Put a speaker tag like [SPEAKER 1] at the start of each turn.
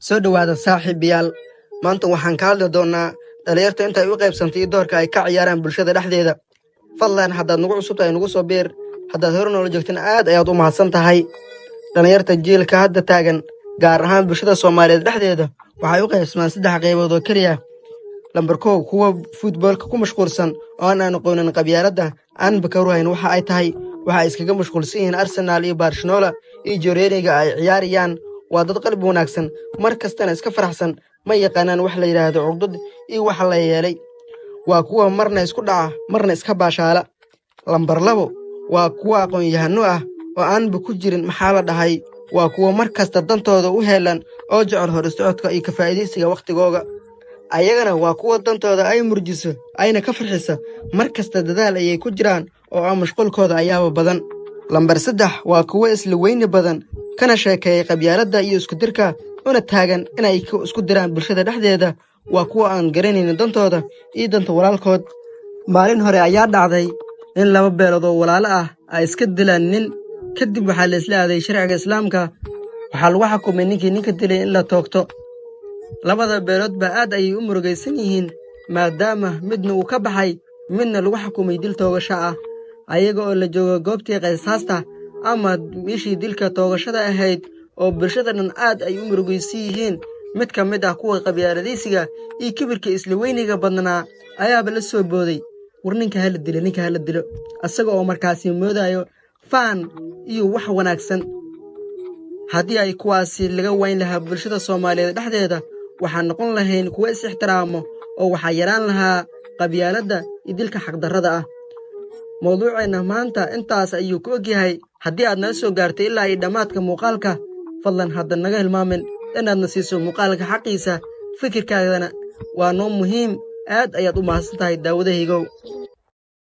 [SPEAKER 1] soo dhawaada saaxiibayaal maanta waxaan ka hadli doonaa dhalinyarta inta ay u qaybsantay doorka ay ka ciyaaraan bulshada dhexdeeda. Fadlan haddaad nagu cusub tahay nagu soo beer, haddaad hore noola joogteen aad ayaad u mahadsan tahay. Dhalinyarta jiilka hadda taagan gaar ahaan bulshada Soomaaliyeed dhexdeeda waxay u qaybsamaan 3 qaybood oo kaliya. Lambar 1 kuwa footballka ku mashquulsan oo aan aqoonin qabyaaladda aan bakaruhayn waxa ay tahay waxa iskaga mashquulsan yihiin Arsenal iyo Barcelona iyo Joreriga ay ciyaarayaan. waa dad qalbi wanaagsan mar kastana iska faraxsan ma yaqaanaan wax la yiraahdo cugdad iyo wax la yeelay waa kuwa marna isku dhaca marna iska baashaala. Lambar 2 waa kuwa aqoon-yahano ah oo aan ku jirin maxaa la dhahay waa kuwa mar kasta dantooda u heelan oo jecel hor socodka iyo ka faa'iideysiga waqtigooga. ayagana waa kuwa dantooda ay murjiso ayna ka farxisa mar kasta dadaal ayay ku jiraan oo aan mashquulkooda ayaaba badan. Lambar 3 waa kuwa isla weyni badan kana sheekeeyay qabyaaladda iyo isku dirka una taagan inay isku diraan bulshada dhexdeeda. waa kuwa aan garanaynin dantooda iyo danta walaalkood. maalin hore ayaa dhacday in 2 beelood oo walaalo ah ay iska dilaan nin kadib waxaa la isla aaday sharciga islaamka waxaa lagu xukumay ninka dilay in la toogto. labada beelood ba aad ayay u murugaysan yihiin maadaama midna uu ka baxay midna lagu xukumay dil toogasho ah ayaga oo la joogo goobtii qisaasta ama meeshii dilka toogashada ahayd oo bulshada dhan aad ay u murugaysan yihiin. mid ka mid ah kuwa qabyaaladaysiga iyo kibirka isla weyniga badnaa ayaaba la soo booday war ninka hala dilo asaga oo markaasi moodayo faan iyo wax wanaagsan. haddii ay kuwaasi laga wayn lahaa bulshada Soomaaliyeed dhexdeeda waxaan noqon lahayn kuwa is ixtiraamo oo waxaa yaraan lahaa qabyaaladda iyo dilka xaqdarrada ah. mawduuceena maanta intaas ayuu ku ogyahay. haddii aad nala soo gaartay ilaa ay dhammaadka muuqaalka fadlan hadda naga hilmaamin inaadna siiso muuqaalka xaqiisa fikirkaagana waa noo muhiim. aad ayaad u mahadsan tahay daawadahaygow.